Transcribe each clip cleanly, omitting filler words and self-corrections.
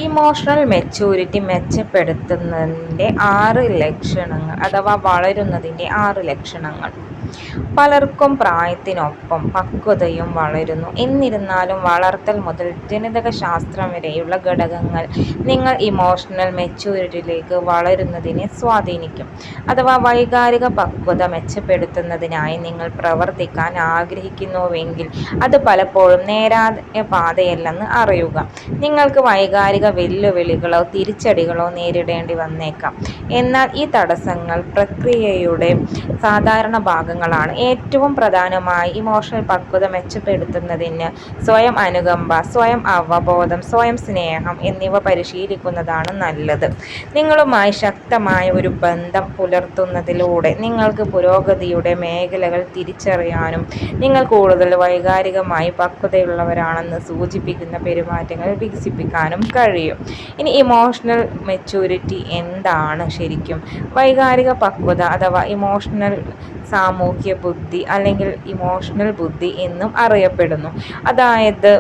Emotional maturity മെച്ചപ്പെടുത്തുന്നതിൻ്റെ 6 ലക്ഷണങ്ങൾ അഥവാ വളരുന്നതിൻ്റെ 6 ലക്ഷണങ്ങൾ. പലർക്കും പ്രായത്തിനൊപ്പം പക്വതയും വളരുന്നു. എന്നിരുന്നാലും വളർത്തൽ മുതൽ ജനിതകശാസ്ത്രം വരെയുള്ള ഘടകങ്ങൾ നിങ്ങൾ ഇമോഷണൽ മെച്യൂരിറ്റിയിലേക്ക് വളരുന്നതിനെ സ്വാധീനിക്കും. അഥവാ വൈകാരിക പക്വത മെച്ചപ്പെടുത്തുന്നതിനായി നിങ്ങൾ പ്രവർത്തിക്കാൻ ആഗ്രഹിക്കുന്നുവെങ്കിൽ അത് പലപ്പോഴും നേരായ പാതയല്ലെന്ന് അറിയുക. നിങ്ങൾക്ക് വൈകാരിക വെല്ലുവിളികളോ തിരിച്ചടികളോ നേരിടേണ്ടി വന്നേക്കാം. എന്നാൽ ഈ തടസ്സങ്ങൾ പ്രക്രിയയുടെ സാധാരണ ഭാഗങ്ങളാണ്. ഏറ്റവും പ്രധാനമായി ഇമോഷണൽ പക്വത മെച്ചപ്പെടുത്തുന്നതിന് സ്വയം അനുകമ്പ, സ്വയം അവബോധം, സ്വയം സ്നേഹം എന്നിവ പരിശീലിക്കുന്നതാണ് നല്ലത്. നിങ്ങളുമായി ശക്തമായ ഒരു ബന്ധം പുലർത്തുന്നതിലൂടെ നിങ്ങൾക്ക് പുരോഗതിയുടെ മേഖലകൾ തിരിച്ചറിയാനും നിങ്ങൾ കൂടുതൽ വൈകാരികമായി പക്വതയുള്ളവരാണെന്ന് സൂചിപ്പിക്കുന്ന പെരുമാറ്റങ്ങൾ വികസിപ്പിക്കാനും കഴിയും. ഇനി ഇമോഷണൽ മെച്യൂരിറ്റി എന്താണ് ശരിക്കും? വൈകാരിക പക്വത അഥവാ ഇമോഷണൽ സാമൂഹ്യ ബുദ്ധി അല്ലെങ്കിൽ ഇമോഷണൽ ബുദ്ധി എന്നും അറിയപ്പെടുന്നു. അതായത്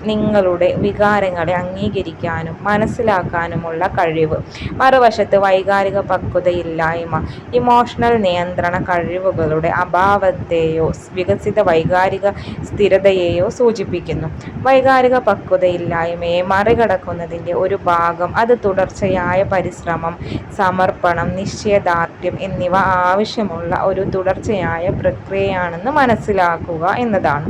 നിങ്ങളുടെ വികാരങ്ങളെ അംഗീകരിക്കാനും മനസ്സിലാക്കാനുമുള്ള കഴിവ്. മറുവശത്ത് വൈകാരിക പക്വതയില്ലായ്മ ഇമോഷണൽ നിയന്ത്രണ കഴിവുകളുടെ അഭാവത്തെയോ വികസിത വൈകാരിക സ്ഥിരതയെയോ സൂചിപ്പിക്കുന്നു. വൈകാരിക പക്വതയില്ലായ്മയെ മറികടക്കുന്നതിൻ്റെ ഒരു ഭാഗം അത് തുടർച്ചയായ പരിശ്രമം, സമർപ്പണം, നിശ്ചയദാർഢ്യം എന്നിവ ആവശ്യമുള്ള ഒരു തുടർച്ചയായ പ്രക്രിയയാണെന്ന് മനസ്സിലാക്കുക എന്നതാണ്.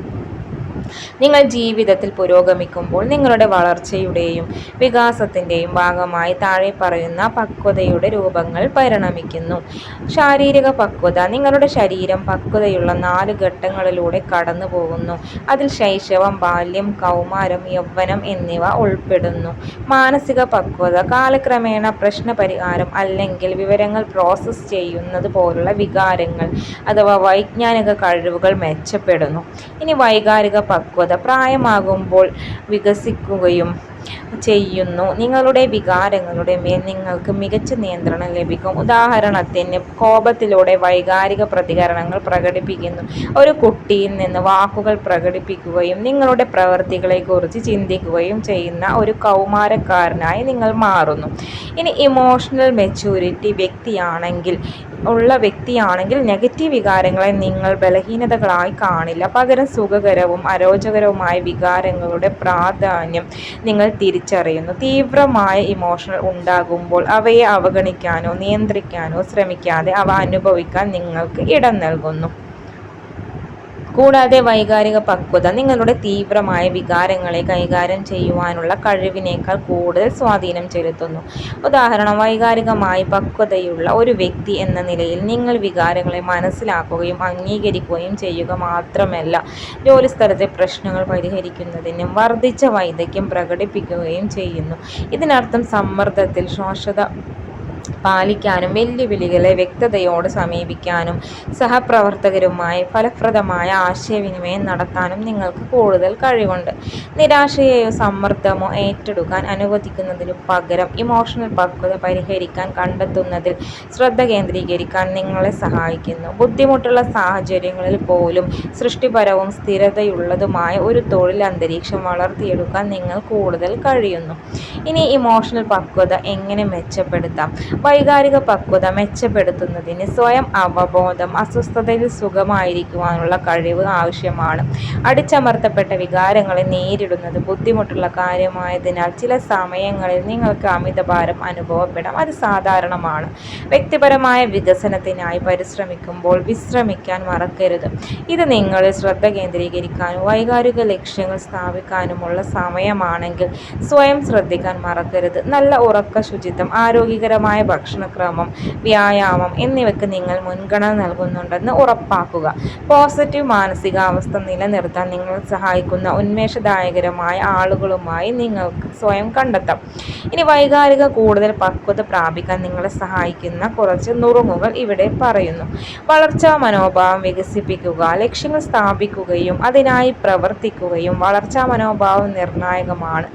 നിങ്ങൾ ജീവിതത്തിൽ പുരോഗമിക്കുമ്പോൾ നിങ്ങളുടെ വളർച്ചയുടെയും വികാസത്തിൻ്റെയും ഭാഗമായി താഴെ പറയുന്ന പക്വതയുടെ രൂപങ്ങൾ പരിണമിക്കുന്നു. ശാരീരിക പക്വത. നിങ്ങളുടെ ശരീരം പക്വതയുള്ള 4 ഘട്ടങ്ങളിലൂടെ കടന്നു പോകുന്നു. അതിൽ ശൈശവം, ബാല്യം, കൗമാരം, യൗവനം എന്നിവ ഉൾപ്പെടുന്നു. മാനസിക പക്വത. കാലക്രമേണ പ്രശ്നപരിഹാരം അല്ലെങ്കിൽ വിവരങ്ങൾ പ്രോസസ്സ് ചെയ്യുന്നത് പോലുള്ള വികാരങ്ങൾ അഥവാ വൈജ്ഞാനിക കഴിവുകൾ മെച്ചപ്പെടുന്നു. ഇനി വൈകാരിക പക്വത പ്രായമാകുമ്പോൾ വികസിക്കുകയും ചെയ്യുന്നു. നിങ്ങളുടെ വികാരങ്ങളുടെ മേൽ നിങ്ങൾക്ക് മികച്ച നിയന്ത്രണം ലഭിക്കും. ഉദാഹരണത്തിന്, കോപത്തിലൂടെ വൈകാരിക പ്രതികരണങ്ങൾ പ്രകടിപ്പിക്കുന്നു. ഒരു കുട്ടിയിൽ നിന്ന് വാക്കുകൾ പ്രകടിപ്പിക്കുകയും നിങ്ങളുടെ പ്രവൃത്തികളെക്കുറിച്ച് ചിന്തിക്കുകയും ചെയ്യുന്ന ഒരു കൗമാരക്കാരനായി നിങ്ങൾ മാറുന്നു. ഇനി ഇമോഷണൽ മെച്യൂരിറ്റി വ്യക്തിയാണെങ്കിൽ നെഗറ്റീവ് വികാരങ്ങളെ നിങ്ങൾ ബലഹീനതകളായി കാണില്ല. പകരം സുഖകരവും അരോചകരവുമായ വികാരങ്ങളുടെ പ്രാധാന്യം നിങ്ങൾ തിരിച്ചറിയുന്നു. തീവ്രമായ ഇമോഷണൽ ഉണ്ടാകുമ്പോൾ അവയെ അവഗണിക്കാനോ നിയന്ത്രിക്കാനോ ശ്രമിക്കാതെ അവ അനുഭവിക്കാൻ നിങ്ങൾക്ക് ഇടം നൽകുന്നു. കൂടാതെ വൈകാരിക പക്വത നിങ്ങളുടെ തീവ്രമായ വികാരങ്ങളെ കൈകാര്യം ചെയ്യുവാനുള്ള കഴിവിനേക്കാൾ കൂടുതൽ സ്വാധീനം ചെലുത്തുന്നു. ഉദാഹരണം, വൈകാരികമായി പക്വതയുള്ള ഒരു വ്യക്തി എന്ന നിലയിൽ നിങ്ങൾ വികാരങ്ങളെ മനസ്സിലാക്കുകയും അംഗീകരിക്കുകയും ചെയ്യുക മാത്രമല്ല, ജോലിസ്ഥലത്തെ പ്രശ്നങ്ങൾ പരിഹരിക്കുന്നതിനും വർദ്ധിച്ച വൈദഗ്ധ്യം പ്രകടിപ്പിക്കുകയും ചെയ്യുന്നു. ഇതിനർത്ഥം സമ്മർദ്ദത്തിൽ ശാശ്വത പാലിക്കാനും വെല്ലുവിളികളെ വ്യക്തതയോടെ സമീപിക്കാനും സഹപ്രവർത്തകരുമായി ഫലപ്രദമായ ആശയവിനിമയം നടത്താനും നിങ്ങൾക്ക് കൂടുതൽ കഴിവുണ്ട്. നിരാശയെയോ സമ്മർദ്ദമോ ഏറ്റെടുക്കാൻ അനുവദിക്കുന്നതിനു പകരം ഇമോഷണൽ പക്വത പരിഹരിക്കാൻ കണ്ടെത്തുന്നതിൽ ശ്രദ്ധ കേന്ദ്രീകരിക്കാൻ നിങ്ങളെ സഹായിക്കുന്നു. ബുദ്ധിമുട്ടുള്ള സാഹചര്യങ്ങളിൽ പോലും സൃഷ്ടിപരവും സ്ഥിരതയുള്ളതുമായ ഒരു തൊഴിൽ അന്തരീക്ഷം വളർത്തിയെടുക്കാൻ നിങ്ങൾ കൂടുതൽ കഴിയുന്നു. ഇനി ഇമോഷണൽ പക്വത എങ്ങനെ മെച്ചപ്പെടുത്താം? വൈകാരിക പക്വത മെച്ചപ്പെടുത്തുന്നതിന് സ്വയം അവബോധം. അസ്വസ്ഥതയിൽ സുഖമായിരിക്കുവാനുള്ള കഴിവ് ആവശ്യമാണ്. അടിച്ചമർത്തപ്പെട്ട വികാരങ്ങളെ നേരിടുന്നത് ബുദ്ധിമുട്ടുള്ള കാര്യമായതിനാൽ ചില സമയങ്ങളിൽ നിങ്ങൾക്ക് അമിതഭാരം അനുഭവപ്പെടാം. അത് സാധാരണമാണ്. വ്യക്തിപരമായ വികസനത്തിനായി പരിശ്രമിക്കുമ്പോൾ വിശ്രമിക്കാൻ മറക്കരുത്. ഇത് നിങ്ങളിൽ ശ്രദ്ധ കേന്ദ്രീകരിക്കാനും വൈകാരിക ലക്ഷ്യങ്ങൾ സ്ഥാപിക്കാനുമുള്ള സമയമാണെങ്കിൽ സ്വയം ശ്രദ്ധിക്കാൻ മറക്കരുത്. നല്ല ഉറക്ക, ശുചിത്വം, ആരോഗ്യകരമായ ഭക്ഷണക്രമം, വ്യായാമം എന്നിവയ്ക്ക് നിങ്ങൾ മുൻഗണന നൽകുന്നുണ്ടെന്ന് ഉറപ്പാക്കുക. പോസിറ്റീവ് മാനസികാവസ്ഥ നിലനിർത്താൻ നിങ്ങളെ സഹായിക്കുന്ന ഉന്മേഷദായകരമായ ആളുകളുമായി നിങ്ങൾക്ക് സ്വയം കണ്ടെത്താം. ഇനി വൈകാരിക കൂടുതൽ പക്വത പ്രാപിക്കാൻ നിങ്ങളെ സഹായിക്കുന്ന കുറച്ച് നുറുങ്ങുകൾ ഇവിടെ പറയുന്നു. വളർച്ചാ മനോഭാവം വികസിപ്പിക്കുക. ലക്ഷ്യങ്ങൾ സ്ഥാപിക്കുകയും അതിനായി പ്രവർത്തിക്കുകയും. വളർച്ചാ മനോഭാവം നിർണായകമാണ്,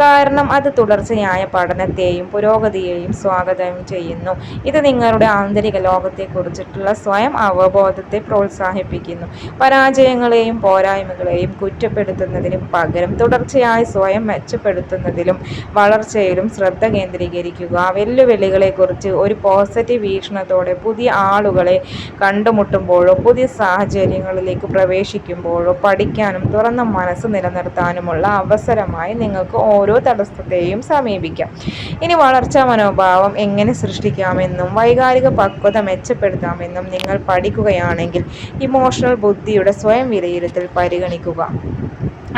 കാരണം അത് തുടർച്ചയായ പഠനത്തെയും പുരോഗതിയെയും സ്വാഗതം ഗുണം ചെയ്യുന്നു. ഇത് നിങ്ങളുടെ ആന്തരിക ലോകത്തെക്കുറിച്ചിട്ടുള്ള സ്വയം അവബോധത്തെ പ്രോത്സാഹിപ്പിക്കുന്നു. പരാജയങ്ങളെയും പോരായ്മകളെയും കുറ്റപ്പെടുത്തുന്നതിന് പകരം തുടർച്ചയായി സ്വയം മെച്ചപ്പെടുത്തുന്നതിലും വളർച്ചയിലും ശ്രദ്ധ കേന്ദ്രീകരിക്കുക. വെല്ലുവിളികളെക്കുറിച്ച് ഒരു പോസിറ്റീവ് വീക്ഷണത്തോടെ പുതിയ ആളുകളെ കണ്ടുമുട്ടുമ്പോഴോ പുതിയ സാഹചര്യങ്ങളിലേക്ക് പ്രവേശിക്കുമ്പോഴോ പഠിക്കാനും തുറന്ന മനസ്സ് നിലനിർത്താനുമുള്ള അവസരമായി നിങ്ങൾക്ക് ഓരോ തടസ്സത്തെയും സമീപിക്കാം. ഇനി വളർച്ചാ മനോഭാവം എങ്ങനെ സൃഷ്ടിക്കാമെന്നും വൈകാരിക പക്വത മെച്ചപ്പെടുത്താമെന്നും നിങ്ങൾ പഠിക്കുകയാണെങ്കിൽ ഇമോഷണൽ ബുദ്ധിയുടെ സ്വയം വിലയിരുത്തൽ പരിഗണിക്കുക.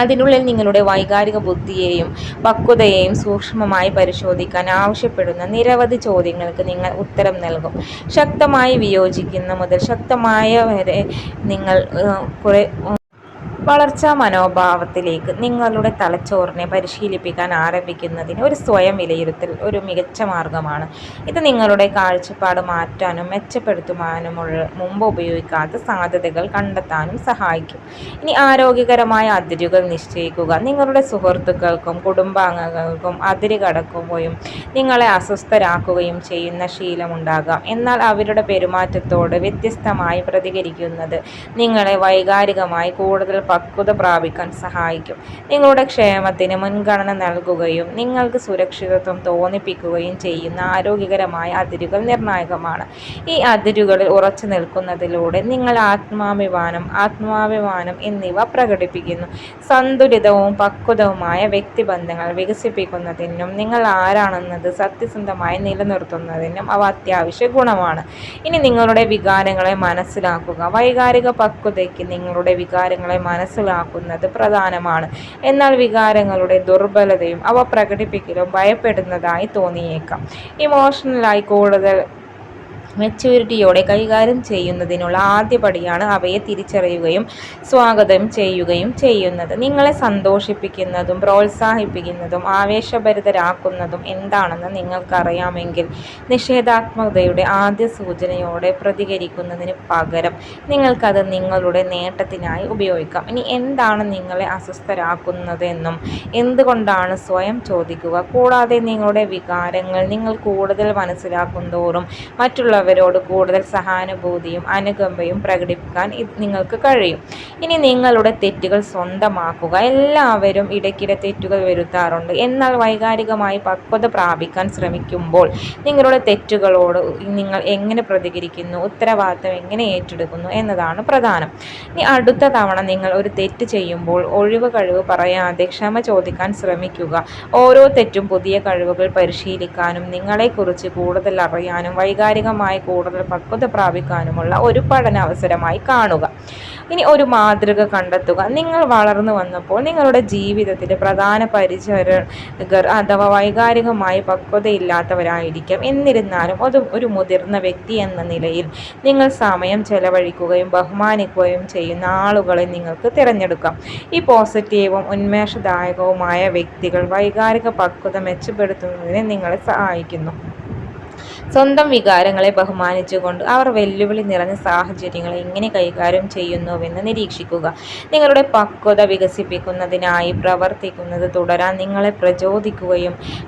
അതിനുള്ളിൽ നിങ്ങളുടെ വൈകാരിക ബുദ്ധിയെയും പക്വതയെയും സൂക്ഷ്മമായി പരിശോധിക്കാൻ ആവശ്യപ്പെടുന്ന നിരവധി ചോദ്യങ്ങൾക്ക് നിങ്ങൾ ഉത്തരം നൽകും. ശക്തമായി വിയോജിക്കുന്ന മുതൽ ശക്തമായ വരെ നിങ്ങൾ വളർച്ചാ മനോഭാവത്തിലേക്ക് നിങ്ങളുടെ തലച്ചോറിനെ പരിശീലിപ്പിക്കാൻ ആരംഭിക്കുന്നതിന് ഒരു സ്വയം വിലയിരുത്തൽ ഒരു മികച്ച മാർഗമാണ്. ഇത് നിങ്ങളുടെ കാഴ്ചപ്പാട് മാറ്റാനും മെച്ചപ്പെടുത്തുവാനുമുള്ള മുമ്പ് ഉപയോഗിക്കാത്ത സാധ്യതകൾ കണ്ടെത്താനും സഹായിക്കും. ഇനി ആരോഗ്യകരമായ അതിരുകൾ നിശ്ചയിക്കുക. നിങ്ങളുടെ സുഹൃത്തുക്കൾക്കും കുടുംബാംഗങ്ങൾക്കും അതിര് കടക്കുകയും നിങ്ങളെ അസ്വസ്ഥരാക്കുകയും ചെയ്യുന്ന ശീലമുണ്ടാകാം. എന്നാൽ അവരുടെ പെരുമാറ്റത്തോട് വ്യത്യസ്തമായി പ്രതികരിക്കുന്നത് നിങ്ങളെ വൈകാരികമായി കൂടുതൽ പക്വത പ്രാപിക്കാൻ സഹായിക്കും. നിങ്ങളുടെ ക്ഷേമത്തിന് മുൻഗണന നൽകുകയും നിങ്ങൾക്ക് സുരക്ഷിതത്വം തോന്നിപ്പിക്കുകയും ചെയ്യുന്ന ആരോഗ്യകരമായ അതിരുകൾ നിർണായകമാണ്. ഈ അതിരുകളിൽ ഉറച്ചു നിൽക്കുന്നതിലൂടെ നിങ്ങൾ ആത്മാഭിമാനം എന്നിവ പ്രകടിപ്പിക്കുന്നു. സന്തുലിതവും പക്വതവുമായ വ്യക്തിബന്ധങ്ങൾ വികസിപ്പിക്കുന്നതിനും നിങ്ങൾ ആരാണെന്നത് സത്യസന്ധമായി നിലനിർത്തുന്നതിനും അവ അത്യാവശ്യ ഗുണമാണ്. ഇനി നിങ്ങളുടെ വികാരങ്ങളെ മനസ്സിലാക്കുക. വൈകാരിക പക്വതയ്ക്ക് നിങ്ങളുടെ വികാരങ്ങളെ മനസ്സിലാക്കുന്നത് പ്രധാനമാണ്. എന്നാൽ വികാരങ്ങളുടെ ദുർബലതയും അവ പ്രകടിപ്പിക്കലും ഭയപ്പെടുന്നതായി തോന്നിയേക്കാം. ഇമോഷണലായി കൂടുതൽ മെച്യൂരിറ്റിയോടെ കൈകാര്യം ചെയ്യുന്നതിനുള്ള ആദ്യപടിയാണ് അവയെ തിരിച്ചറിയുകയും സ്വാഗതം ചെയ്യുകയും ചെയ്യുന്നത്. നിങ്ങളെ സന്തോഷിപ്പിക്കുന്നതും പ്രോത്സാഹിപ്പിക്കുന്നതും ആവേശഭരിതരാക്കുന്നതും എന്താണെന്ന് നിങ്ങൾക്കറിയാമെങ്കിൽ നിഷേധാത്മകതയുടെ ആദ്യ സൂചനയോടെ പ്രതികരിക്കുന്നതിന് പകരം നിങ്ങൾക്കത് നിങ്ങളുടെ നേട്ടത്തിനായി ഉപയോഗിക്കാം. ഇനി എന്താണ് നിങ്ങളെ അസ്വസ്ഥരാക്കുന്നതെന്നും എന്തുകൊണ്ടാണ് സ്വയം ചോദിക്കുക. കൂടാതെ നിങ്ങളുടെ വികാരങ്ങൾ നിങ്ങൾ കൂടുതൽ മനസ്സിലാക്കുന്തോറും മറ്റുള്ളവരോട് കൂടുതൽ സഹാനുഭൂതിയും അനുകമ്പയും പ്രകടിപ്പിക്കാൻ നിങ്ങൾക്ക് കഴിയും. ഇനി നിങ്ങളുടെ തെറ്റുകൾ സ്വന്തമാക്കുക. എല്ലാവരും ഇടയ്ക്കിടെ തെറ്റുകൾ വരുത്താറുണ്ട്. എന്നാൽ വൈകാരികമായി പക്വത പ്രാപിക്കാൻ ശ്രമിക്കുമ്പോൾ നിങ്ങളുടെ തെറ്റുകളോട് നിങ്ങൾ എങ്ങനെ പ്രതികരിക്കുന്നു, ഉത്തരവാദിത്തം എങ്ങനെ ഏറ്റെടുക്കുന്നു എന്നതാണ് പ്രധാനം. ഇനി അടുത്ത തവണ നിങ്ങൾ ഒരു തെറ്റ് ചെയ്യുമ്പോൾ ഒഴിവ് കഴിവ് പറയാതെ ക്ഷമ ചോദിക്കാൻ ശ്രമിക്കുക. ഓരോ തെറ്റും പുതിയ കഴിവുകൾ പരിശീലിക്കാനും നിങ്ങളെക്കുറിച്ച് കൂടുതൽ അറിയാനും വൈകാരികമായി കൂടുതൽ പക്വത പ്രാപിക്കാനുമുള്ള ഒരു പഠനാവസരമായി കാണുക. ഇനി ഒരു മാതൃക കണ്ടെത്തുക. നിങ്ങൾ വളർന്നു വന്നപ്പോൾ നിങ്ങളുടെ ജീവിതത്തിലെ പ്രധാന പരിചാരകർ അഥവാ വൈകാരികമായി പക്വതയില്ലാത്തവരായിരിക്കാം. എന്നിരുന്നാലും ഒരു മുതിർന്ന വ്യക്തി എന്ന നിലയിൽ നിങ്ങൾ സമയം ചെലവഴിക്കുകയും ബഹുമാനിക്കുകയും ചെയ്യുന്ന ആളുകളെ നിങ്ങൾക്ക് തിരഞ്ഞെടുക്കാം. ഈ പോസിറ്റീവും ഉന്മേഷദായകവുമായ വ്യക്തികൾ വൈകാരിക പക്വത മെച്ചപ്പെടുത്തുന്നതിന് നിങ്ങളെ സഹായിക്കുന്നു. സ്വന്തം വികാരങ്ങളെ ബഹുമാനിച്ചുകൊണ്ട് അവർ വെല്ലുവിളി നിറഞ്ഞ സാഹചര്യങ്ങളെ എങ്ങനെ കൈകാര്യം ചെയ്യുന്നുവെന്ന് നിരീക്ഷിക്കുക. നിങ്ങളുടെ പക്വത വികസിപ്പിക്കുന്നതിനായി പ്രവർത്തിക്കുന്നത് തുടരാൻ നിങ്ങളെ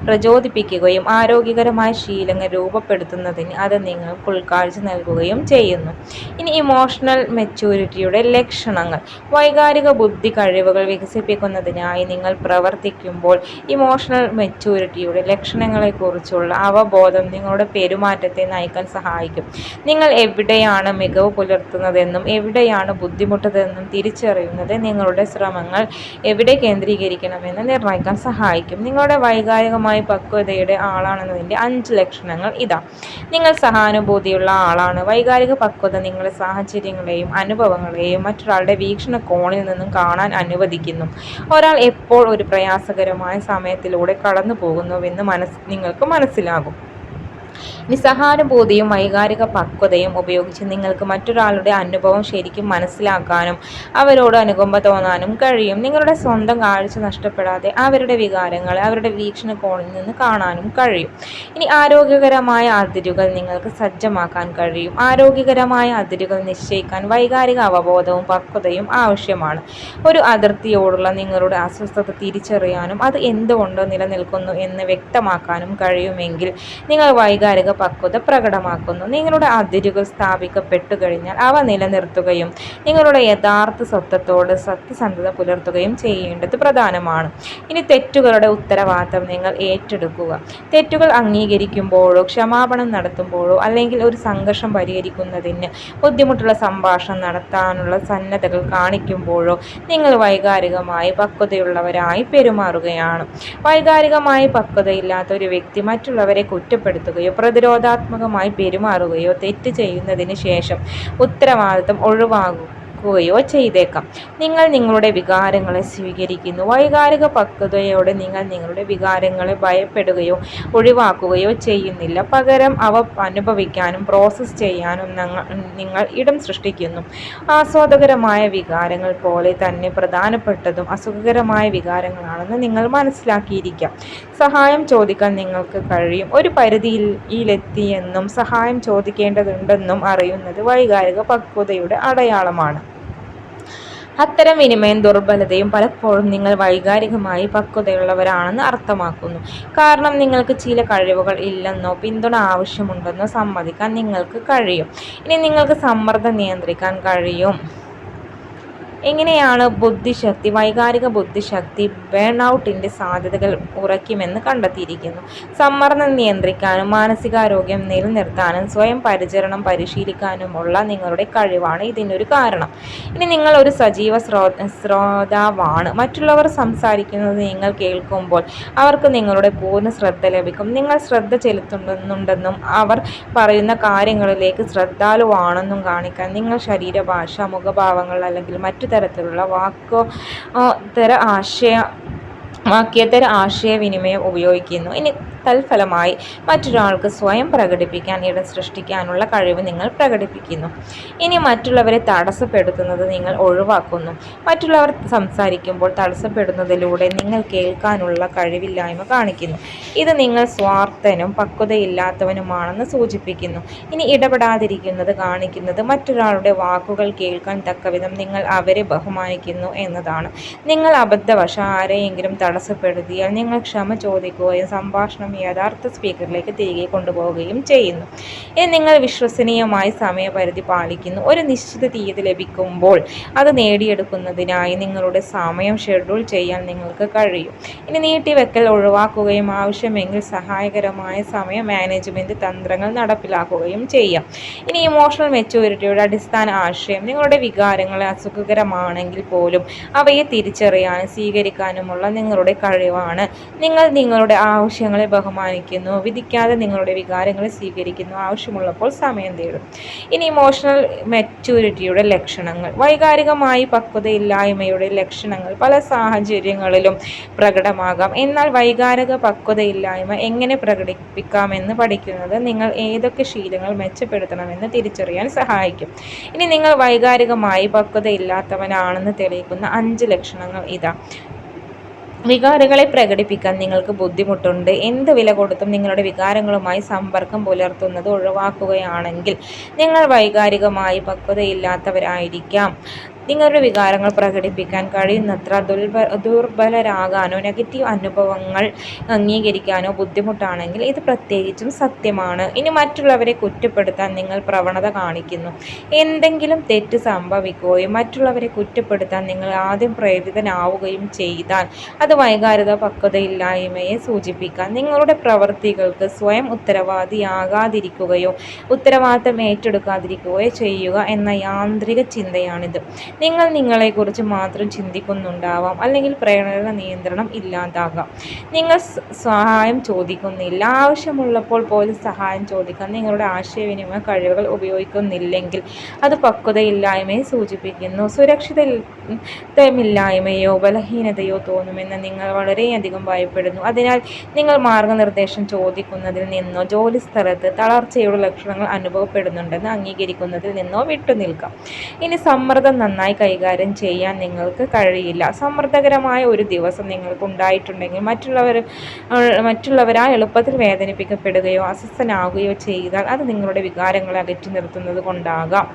പ്രചോദിപ്പിക്കുകയും ആരോഗ്യകരമായ ശീലങ്ങൾ രൂപപ്പെടുത്തുന്നതിന് അത് നിങ്ങൾക്ക് ഉൾക്കാഴ്ച നൽകുകയും ചെയ്യുന്നു. ഇനി ഇമോഷണൽ മെച്യൂരിറ്റിയുടെ ലക്ഷണങ്ങൾ. വൈകാരിക ബുദ്ധി കഴിവുകൾ വികസിപ്പിക്കുന്നതിനായി നിങ്ങൾ പ്രവർത്തിക്കുമ്പോൾ ഇമോഷണൽ മെച്യൂരിറ്റിയുടെ ലക്ഷണങ്ങളെക്കുറിച്ചുള്ള അവബോധം നിങ്ങളുടെ പെരുമാറ്റത്തെ നയിക്കാൻ സഹായിക്കും. നിങ്ങൾ എവിടെയാണ് മികവ് പുലർത്തുന്നതെന്നും എവിടെയാണ് ബുദ്ധിമുട്ടുന്നതെന്നും തിരിച്ചറിയുന്നത് നിങ്ങളുടെ ശ്രമങ്ങൾ എവിടെ കേന്ദ്രീകരിക്കണമെന്ന് നിർണ്ണയിക്കാൻ സഹായിക്കും. നിങ്ങളുടെ വൈകാരികമായ പക്വതയുടെ ആളാണെന്നതിൻ്റെ 5 ലക്ഷണങ്ങൾ ഇതാ. നിങ്ങൾ സഹാനുഭൂതിയുള്ള ആളാണ്. വൈകാരിക പക്വത നിങ്ങളെ സാഹചര്യങ്ങളെയും അനുഭവങ്ങളെയും മറ്റൊരാളുടെ വീക്ഷണകോണിൽ നിന്നും കാണാൻ അനുവദിക്കുന്നു. ഒരാൾ എപ്പോൾ ഒരു പ്രയാസകരമായ സമയത്തിലൂടെ കടന്നു പോകുന്നുവെന്ന് നിങ്ങൾക്ക് മനസ്സിലാകും. സഹാനുഭൂതിയും വൈകാരിക പക്വതയും ഉപയോഗിച്ച് നിങ്ങൾക്ക് മറ്റൊരാളുടെ അനുഭവം ശരിക്കും മനസ്സിലാക്കാനും അവരോട് അനുകമ്പ തോന്നാനും കഴിയും. നിങ്ങളുടെ സ്വന്തം കാഴ്ച നഷ്ടപ്പെടാതെ അവരുടെ വികാരങ്ങളെ അവരുടെ വീക്ഷണകോണിൽ നിന്ന് കാണാനും കഴിയും. ഇനി ആരോഗ്യകരമായ അതിരുകൾ നിങ്ങൾക്ക് സജ്ജമാക്കാൻ കഴിയും. ആരോഗ്യകരമായ അതിരുകൾ നിശ്ചയിക്കാൻ വൈകാരിക അവബോധവും പക്വതയും ആവശ്യമാണ്. ഒരു അതിർത്തിയോടുള്ള നിങ്ങളുടെ അസ്വസ്ഥത തിരിച്ചറിയാനും അത് എന്തുകൊണ്ട് നിലനിൽക്കുന്നു എന്ന് വ്യക്തമാക്കാനും കഴിയുമെങ്കിൽ നിങ്ങൾ വൈകാരിക പക്വത പ്രകടമാക്കുന്നു. നിങ്ങളുടെ അതിരുകൾ സ്ഥാപിക്കപ്പെട്ടു കഴിഞ്ഞാൽ അവ നിലനിർത്തുകയും നിങ്ങളുടെ യഥാർത്ഥ സ്വത്വത്തോട് സത്യസന്ധത പുലർത്തുകയും ചെയ്യേണ്ടത് പ്രധാനമാണ്. ഇനി തെറ്റുകളുടെ ഉത്തരവാദിത്തം നിങ്ങൾ ഏറ്റെടുക്കുക. തെറ്റുകൾ അംഗീകരിക്കുമ്പോഴോ ക്ഷമാപണം നടത്തുമ്പോഴോ അല്ലെങ്കിൽ ഒരു സംഘർഷം പരിഹരിക്കുന്നതിന് ബുദ്ധിമുട്ടുള്ള സംഭാഷണം നടത്താനുള്ള സന്നദ്ധകൾ കാണിക്കുമ്പോഴോ നിങ്ങൾ വൈകാരികമായി പക്വതയുള്ളവരായി പെരുമാറുകയാണ്. വൈകാരികമായി പക്വതയില്ലാത്ത ഒരു വ്യക്തി മറ്റുള്ളവരെ കുറ്റപ്പെടുത്തുകയോ പ്രതിരോധാത്മകമായി പെരുമാറുകയോ തെറ്റ് ചെയ്യുന്നതിന് ശേഷം ഉത്തരവാദിത്തം ഒഴിവാക്കുകയോ ചെയ്തേക്കാം. നിങ്ങൾ നിങ്ങളുടെ വികാരങ്ങളെ സ്വീകരിക്കുന്നു. വൈകാരിക പക്വതയോടെ നിങ്ങൾ നിങ്ങളുടെ വികാരങ്ങളെ ഭയപ്പെടുകയോ ഒഴിവാക്കുകയോ ചെയ്യുന്നില്ല. പകരം അവ അനുഭവിക്കാനും പ്രോസസ്സ് ചെയ്യാനും നിങ്ങൾ ഇടം സൃഷ്ടിക്കുന്നു. ആസ്വാദകരമായ വികാരങ്ങൾ പോലെ തന്നെ പ്രധാനപ്പെട്ടതും അസുഖകരമായ വികാരങ്ങളാണെന്ന് നിങ്ങൾ മനസ്സിലാക്കിയിരിക്കാം. സഹായം ചോദിക്കാൻ നിങ്ങൾക്ക് കഴിയും. ഒരു പരിധിയിലെത്തിയെന്നും സഹായം ചോദിക്കേണ്ടതുണ്ടെന്നും അറിയുന്നത് വൈകാരിക പക്വതയുടെ അടയാളമാണ്. അത്തരം വിനിമയം ദുർബലതയും പലപ്പോഴും നിങ്ങൾ വൈകാരികമായി പക്വതയുള്ളവരാണെന്ന് അർത്ഥമാക്കുന്നു. കാരണം നിങ്ങൾക്ക് ചില കഴിവുകൾ ഇല്ലെന്നോ പിന്തുണ ആവശ്യമുണ്ടെന്നോ സമ്മതിക്കാൻ നിങ്ങൾക്ക് കഴിയും. ഇനി നിങ്ങൾക്ക് സമ്മർദ്ദം നിയന്ത്രിക്കാൻ കഴിയും. എങ്ങനെയാണ് ബുദ്ധിശക്തി വൈകാരിക ബുദ്ധിശക്തി ബേൺഔട്ടിൻ്റെ സാധ്യതകൾ കുറയ്ക്കുമെന്ന് കണ്ടെത്തിയിരിക്കുന്നു. സമ്മർദ്ദം നിയന്ത്രിക്കാനും മാനസികാരോഗ്യം നിലനിർത്താനും സ്വയം പരിചരണം പരിശീലിക്കാനുമുള്ള നിങ്ങളുടെ കഴിവാണ് ഇതിനൊരു കാരണം. ഇനി നിങ്ങൾ ഒരു സജീവ ശ്രോതാവാണ്. മറ്റുള്ളവർ സംസാരിക്കുന്നത് നിങ്ങൾ കേൾക്കുമ്പോൾ അവർക്ക് നിങ്ങളുടെ പൂർണ്ണ ശ്രദ്ധ ലഭിക്കും. നിങ്ങൾ ശ്രദ്ധ ചെലുത്തുന്നുണ്ടെന്നും അവർ പറയുന്ന കാര്യങ്ങളിലേക്ക് ശ്രദ്ധാലുവാണെന്നും കാണിക്കാൻ നിങ്ങൾ ശരീരഭാഷ, മുഖഭാവങ്ങൾ അല്ലെങ്കിൽ മറ്റു തരത്തിലുള്ള വാക്യേതര ആശയവിനിമയം ഉപയോഗിക്കുന്നു. ഇനി തൽഫലമായി മറ്റൊരാൾക്ക് സ്വയം പ്രകടിപ്പിക്കാൻ ഇടം സൃഷ്ടിക്കാനുള്ള കഴിവ് നിങ്ങൾ പ്രകടിപ്പിക്കുന്നു. ഇനി മറ്റുള്ളവരെ തടസ്സപ്പെടുത്തുന്നത് നിങ്ങൾ ഒഴിവാക്കുന്നു. മറ്റുള്ളവർ സംസാരിക്കുമ്പോൾ തടസ്സപ്പെടുന്നതിലൂടെ നിങ്ങൾ കേൾക്കാനുള്ള കഴിവില്ലായ്മ കാണിക്കുന്നു. ഇത് നിങ്ങൾ സ്വാർത്ഥനും പക്വതയില്ലാത്തവനുമാണെന്ന് സൂചിപ്പിക്കുന്നു. ഇനി ഇടപെടാതിരിക്കുന്നത് കാണിക്കുന്നത് മറ്റൊരാളുടെ വാക്കുകൾ കേൾക്കാൻ തക്കവിധം നിങ്ങൾ അവരെ ബഹുമാനിക്കുന്നു എന്നതാണ്. നിങ്ങൾ അബദ്ധവശാൽ ആരെയെങ്കിലും തടസ്സപ്പെടുത്തിയാൽ നിങ്ങൾ ക്ഷമ ചോദിക്കുകയും സംഭാഷണം യഥാർത്ഥ സ്പീക്കറിലേക്ക് തിരികെ കൊണ്ടുപോവുകയും ചെയ്യുന്നു. ഇനി നിങ്ങൾ വിശ്വസനീയമായി സമയപരിധി പാലിക്കുന്നു. ഒരു നിശ്ചിത തീയതി ലഭിക്കുമ്പോൾ അത് നേടിയെടുക്കുന്നതിനായി നിങ്ങളുടെ സമയം ഷെഡ്യൂൾ ചെയ്യാൻ നിങ്ങൾക്ക് കഴിയും. ഇനി നീട്ടിവെക്കൽ ഒഴിവാക്കുകയും ആവശ്യമെങ്കിൽ സഹായകരമായ സമയ മാനേജ്മെൻറ്റ് തന്ത്രങ്ങൾ നടപ്പിലാക്കുകയും ചെയ്യാം. ഇനി ഇമോഷണൽ മെച്യൂരിറ്റിയുടെ അടിസ്ഥാന ആശയം നിങ്ങളുടെ വികാരങ്ങൾ അസുഖകരമാണെങ്കിൽ പോലും അവയെ തിരിച്ചറിയാനും സ്വീകരിക്കാനുമുള്ള നിങ്ങളുടെ കഴിവാണ്. നിങ്ങൾ നിങ്ങളുടെ ആവശ്യങ്ങളെ ബഹുമാനിക്കുന്നു, വിധിക്കാതെ നിങ്ങളുടെ വികാരങ്ങളെ സ്വീകരിക്കുന്നു, ആവശ്യമുള്ളപ്പോൾ സമയം തേടും. ഇനി ഇമോഷണൽ മെച്യൂരിറ്റിയുടെ ലക്ഷണങ്ങൾ വൈകാരികമായി പക്വതയില്ലായ്മയുടെ ലക്ഷണങ്ങൾ പല സാഹചര്യങ്ങളിലും പ്രകടമാകാം. എന്നാൽ വൈകാരിക പക്വതയില്ലായ്മ എങ്ങനെ പ്രകടിപ്പിക്കാമെന്ന് പഠിക്കുന്നത് നിങ്ങൾ ഏതൊക്കെ ശീലങ്ങൾ മെച്ചപ്പെടുത്തണമെന്ന് തിരിച്ചറിയാൻ സഹായിക്കും. ഇനി നിങ്ങൾ വൈകാരികമായി പക്വതയില്ലാത്തവനാണെന്ന് തെളിയിക്കുന്ന 5 ലക്ഷണങ്ങൾ ഇതാ. വികാരങ്ങളെ പ്രകടിപ്പിക്കാൻ നിങ്ങൾക്ക് ബുദ്ധിമുട്ടുണ്ട്. എന്ത് വില കൊടുത്തും നിങ്ങളുടെ വികാരങ്ങളുമായി സമ്പർക്കം പുലർത്തുന്നത് ഒഴിവാക്കുകയാണെങ്കിൽ നിങ്ങൾ വൈകാരികമായി പക്വതയില്ലാത്തവരായിരിക്കാം. നിങ്ങളുടെ വികാരങ്ങൾ പ്രകടിപ്പിക്കാൻ കഴിയുന്നത്ര ദുർബലരാകാനോ നെഗറ്റീവ് അനുഭവങ്ങൾ അംഗീകരിക്കാനോ ബുദ്ധിമുട്ടാണെങ്കിൽ ഇത് പ്രത്യേകിച്ചും സത്യമാണ്. ഇനി മറ്റുള്ളവരെ കുറ്റപ്പെടുത്താൻ നിങ്ങൾ പ്രവണത കാണിക്കുന്നു. എന്തെങ്കിലും തെറ്റ് സംഭവിക്കുകയും മറ്റുള്ളവരെ കുറ്റപ്പെടുത്താൻ നിങ്ങൾ ആദ്യം പ്രേരിതനാവുകയും ചെയ്താൽ അത് വൈകാരിക പക്വതയില്ലായ്മയെ സൂചിപ്പിക്കാം. നിങ്ങളുടെ പ്രവൃത്തികൾക്ക് സ്വയം ഉത്തരവാദിയാകാതിരിക്കുകയോ ഉത്തരവാദിത്തം ഏറ്റെടുക്കാതിരിക്കുകയോ ചെയ്യുക എന്ന യാന്ത്രിക ചിന്തയാണിത്. നിങ്ങൾ നിങ്ങളെക്കുറിച്ച് മാത്രം ചിന്തിക്കുന്നുണ്ടാവാം, അല്ലെങ്കിൽ പ്രേരണ നിയന്ത്രണം ഇല്ലാതാകാം. നിങ്ങൾ സഹായം ചോദിക്കുന്നില്ല. ആവശ്യമുള്ളപ്പോൾ പോലും സഹായം ചോദിക്കാൻ നിങ്ങളുടെ ആശയവിനിമയ കഴിവുകൾ ഉപയോഗിക്കുന്നില്ലെങ്കിൽ അത് പക്വതയില്ലായ്മയെ സൂചിപ്പിക്കുന്നു. സുരക്ഷിതമില്ലായ്മയോ ബലഹീനതയോ തോന്നുമെന്ന് നിങ്ങൾ വളരെയധികം ഭയപ്പെടുന്നു. അതിനാൽ നിങ്ങൾ മാർഗനിർദ്ദേശം ചോദിക്കുന്നതിൽ നിന്നോ ജോലിസ്ഥലത്ത് തളർച്ചയുടെ ലക്ഷണങ്ങൾ അനുഭവപ്പെടുന്നുണ്ടെന്ന് അംഗീകരിക്കുന്നതിൽ നിന്നോ വിട്ടുനിൽക്കാം. ഇനി സമ്മർദ്ദം നന്നായി കൈകാര്യം ചെയ്യാൻ നിങ്ങൾക്ക് കഴിയില്ല. സമ്മർദ്ദകരമായ ഒരു ദിവസം നിങ്ങൾക്ക് ഉണ്ടായിട്ടുണ്ടെങ്കിൽ മറ്റുള്ളവരാൽ എളുപ്പത്തിൽ വേദനിപ്പിക്കപ്പെടുകയോ അസ്വസ്ഥനാകുകയോ ചെയ്താൽ അത് നിങ്ങളുടെ വികാരങ്ങളെ അകറ്റി നിർത്തുന്നത് കൊണ്ടാകാം.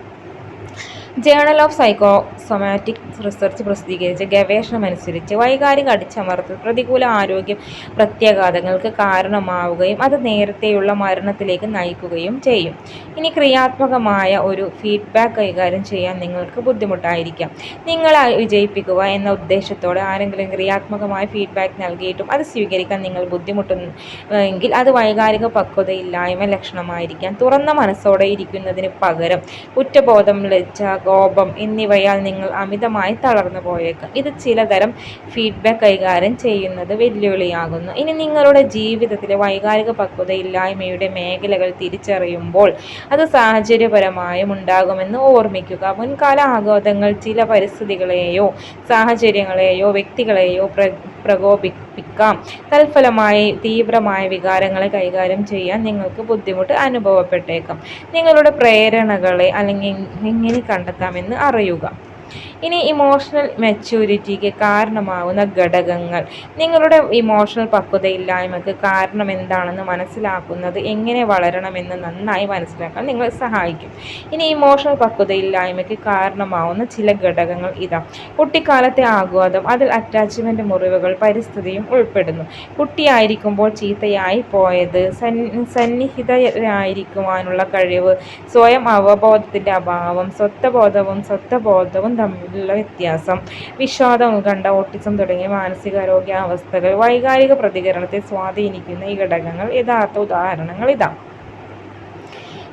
ജേണൽ ഓഫ് സൈക്കോസൊമാറ്റിക് റിസർച്ച് പ്രസിദ്ധീകരിച്ച ഗവേഷണമനുസരിച്ച് വൈകാരിക അടിച്ചമർത്തൽ പ്രതികൂല ആരോഗ്യ പ്രത്യാഘാതങ്ങൾക്ക് കാരണമാവുകയും അത് നേരത്തെയുള്ള മരണത്തിലേക്ക് നയിക്കുകയും ചെയ്യും. ഇനി ക്രിയാത്മകമായ ഒരു ഫീഡ്ബാക്ക് കൈകാര്യം ചെയ്യാൻ നിങ്ങൾക്ക് ബുദ്ധിമുട്ടായിരിക്കാം. നിങ്ങളെ വിജയിപ്പിക്കുക എന്ന ഉദ്ദേശത്തോടെ ആരെങ്കിലും ക്രിയാത്മകമായ ഫീഡ്ബാക്ക് നൽകിയിട്ടും അത് സ്വീകരിക്കാൻ നിങ്ങൾ ബുദ്ധിമുട്ടുന്നെങ്കിൽ അത് വൈകാരിക പക്വതയില്ലായ്മ ലക്ഷണമായിരിക്കാം. തുറന്ന മനസ്സോടെ ഇരിക്കുന്നതിന് പകരം കുറ്റബോധം, ലജ്ജ, കോപം എന്നിവയാൽ നിങ്ങൾ അമിതമായി തളർന്നു പോയേക്കാം. ഇത് ചിലതരം ഫീഡ്ബാക്ക് കൈകാര്യം ചെയ്യുന്നത് വെല്ലുവിളിയാകുന്നു. ഇനി നിങ്ങളുടെ ജീവിതത്തിലെ വൈകാരിക പക്വതയില്ലായ്മയുടെ മേഖലകൾ തിരിച്ചറിയുമ്പോൾ അത് സാഹചര്യപരമായും ഉണ്ടാകുമെന്ന് ഓർമ്മിക്കുക. മുൻകാല ആഘാതങ്ങൾ ചില പരിസ്ഥിതികളെയോ സാഹചര്യങ്ങളെയോ വ്യക്തികളെയോ പ്രകോപിപ്പിക്കാം. തൽഫലമായി തീവ്രമായ വികാരങ്ങളെ കൈകാര്യം ചെയ്യാൻ നിങ്ങൾക്ക് ബുദ്ധിമുട്ട് അനുഭവപ്പെട്ടേക്കാം. നിങ്ങളുടെ പ്രേരണകളെ അല്ലെങ്കിൽ എങ്ങനെ കണ്ടെത്താമെന്ന് അറിയുക. ഇനി ഇമോഷണൽ മെച്യൂരിറ്റിക്ക് കാരണമാകുന്ന ഘടകങ്ങൾ. നിങ്ങളുടെ ഇമോഷണൽ പക്വതയില്ലായ്മയ്ക്ക് കാരണം എന്താണെന്ന് മനസ്സിലാക്കുന്നത് എങ്ങനെ വളരണമെന്ന് നന്നായി മനസ്സിലാക്കാൻ നിങ്ങളെ സഹായിക്കും. ഇനി ഇമോഷണൽ പക്വതയില്ലായ്മയ്ക്ക് കാരണമാവുന്ന ചില ഘടകങ്ങൾ ഇതാ. കുട്ടിക്കാലത്തെ ആഘാതം, അതിൽ അറ്റാച്ച്മെൻറ്റ് മുറിവുകൾ, പരിസ്ഥിതിയും ഉൾപ്പെടുന്നു. കുട്ടിയായിരിക്കുമ്പോൾ ചീത്തയായി പോയത്, സന്നിഹിതരായിരിക്കുവാനുള്ള കഴിവ്, സ്വയം അവബോധത്തിൻ്റെ അഭാവം, സ്വത്വബോധവും തമ്മിലുള്ള വ്യത്യാസം, വിഷാദം, ഉത്കണ്ഠ, ഓട്ടിസം തുടങ്ങിയ മാനസികാരോഗ്യാവസ്ഥകൾ വൈകാരിക പ്രതികരണത്തെ സ്വാധീനിക്കുന്ന ഈ ഘടകങ്ങൾ യഥാർത്ഥ ഉദാഹരണങ്ങൾ ഇതാ.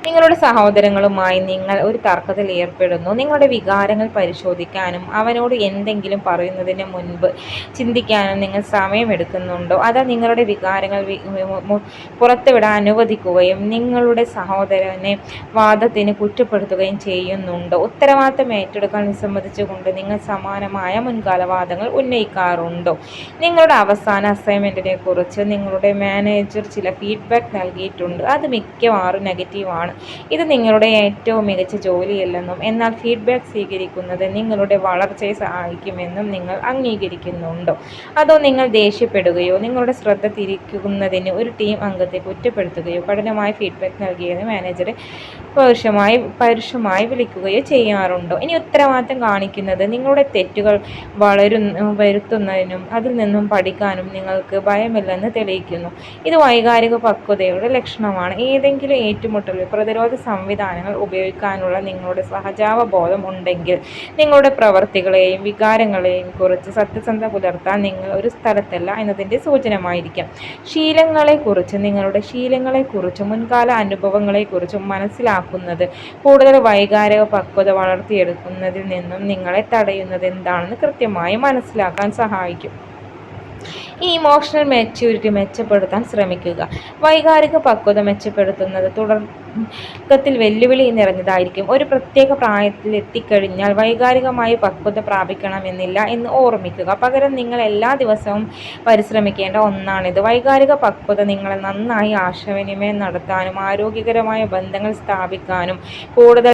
നിങ്ങളുടെ സഹോദരങ്ങളുമായി നിങ്ങൾ ഒരു തർക്കത്തിൽ ഏർപ്പെടുന്നു. നിങ്ങളുടെ വികാരങ്ങൾ പരിശോധിക്കാനും അവനോട് എന്തെങ്കിലും പറയുന്നതിന് മുൻപ് ചിന്തിക്കാനും നിങ്ങൾ സമയമെടുക്കുന്നുണ്ടോ? അതോ നിങ്ങളുടെ വികാരങ്ങൾ പുറത്തുവിടാൻ അനുവദിക്കുകയും നിങ്ങളുടെ സഹോദരനെ വാദത്തിന് കുറ്റപ്പെടുത്തുകയും ചെയ്യുന്നുണ്ടോ? ഉത്തരവാദിത്തം ഏറ്റെടുക്കാൻ വിസമ്മതിച്ചുകൊണ്ട് നിങ്ങൾ സമാനമായ മുൻകാലവാദങ്ങൾ ഉന്നയിക്കാറുണ്ടോ? നിങ്ങളുടെ അവസാന അസൈൻമെൻറ്റിനെ കുറിച്ച് നിങ്ങളുടെ മാനേജർ ചില ഫീഡ്ബാക്ക് നൽകിയിട്ടുണ്ട്. അത് മിക്കവാറും നെഗറ്റീവാണ്. ഇത് നിങ്ങളുടെ ഏറ്റവും മികച്ച ജോലിയല്ലെന്നും എന്നാൽ ഫീഡ്ബാക്ക് സ്വീകരിക്കുന്നത് നിങ്ങളുടെ വളർച്ചയെ സഹായിക്കുമെന്നും നിങ്ങൾ അംഗീകരിക്കുന്നുണ്ടോ? അതോ നിങ്ങൾ ദേഷ്യപ്പെടുകയോ നിങ്ങളുടെ ശ്രദ്ധ തിരിക്കുന്നതിന് ഒരു ടീം അംഗത്തെ കുറ്റപ്പെടുത്തുകയോ കഠിനമായ ഫീഡ്ബാക്ക് നൽകിയതിന് മാനേജറെ പരുഷമായി വിളിക്കുകയോ ചെയ്യാറുണ്ടോ? ഇനി ഉത്തരവാദിത്തം കാണിക്കുന്നത് നിങ്ങളുടെ തെറ്റുകൾ വരുത്തുന്നതിനും അതിൽ നിന്നും പഠിക്കാനും നിങ്ങൾക്ക് ഭയമില്ലെന്ന് തെളിയിക്കുന്നു. ഇത് വൈകാരിക പക്വതയുടെ ലക്ഷണമാണ്. ഏതെങ്കിലും ഏറ്റുമുട്ടലിൽ പ്രതിരോധ സംവിധാനങ്ങൾ ഉപയോഗിക്കാനുള്ള നിങ്ങളുടെ സഹജാവബോധം ഉണ്ടെങ്കിൽ നിങ്ങളുടെ പ്രവൃത്തികളെയും വികാരങ്ങളെയും കുറിച്ച് സത്യസന്ധത പുലർത്താൻ നിങ്ങൾ ഒരു സ്ഥലത്തല്ല എന്നതിൻ്റെ സൂചനമായിരിക്കാം. നിങ്ങളുടെ ശീലങ്ങളെക്കുറിച്ചും മുൻകാല അനുഭവങ്ങളെക്കുറിച്ചും മനസ്സിലാക്കുന്നത് കൂടുതൽ വൈകാരിക പക്വത വളർത്തിയെടുക്കുന്നതിൽ നിന്നും നിങ്ങളെ തടയുന്നത് എന്താണെന്ന് കൃത്യമായി മനസ്സിലാക്കാൻ സഹായിക്കും. ഈ ഇമോഷണൽ മെച്യൂരിറ്റി മെച്ചപ്പെടുത്താൻ ശ്രമിക്കുക. വൈകാരിക പക്വത മെച്ചപ്പെടുത്തുന്നത് തുടക്കത്തിൽ വെല്ലുവിളി നിറഞ്ഞതായിരിക്കും. ഒരു പ്രത്യേക പ്രായത്തിൽ എത്തിക്കഴിഞ്ഞാൽ വൈകാരികമായി പക്വത പ്രാപിക്കണമെന്നില്ല എന്ന് ഓർമ്മിക്കുക. പകരം നിങ്ങൾ എല്ലാ ദിവസവും പരിശ്രമിക്കേണ്ട ഒന്നാണിത്. വൈകാരിക പക്വത നിങ്ങളെ നന്നായി ആശയവിനിമയം നടത്താനും ആരോഗ്യകരമായ ബന്ധങ്ങൾ സ്ഥാപിക്കാനും കൂടുതൽ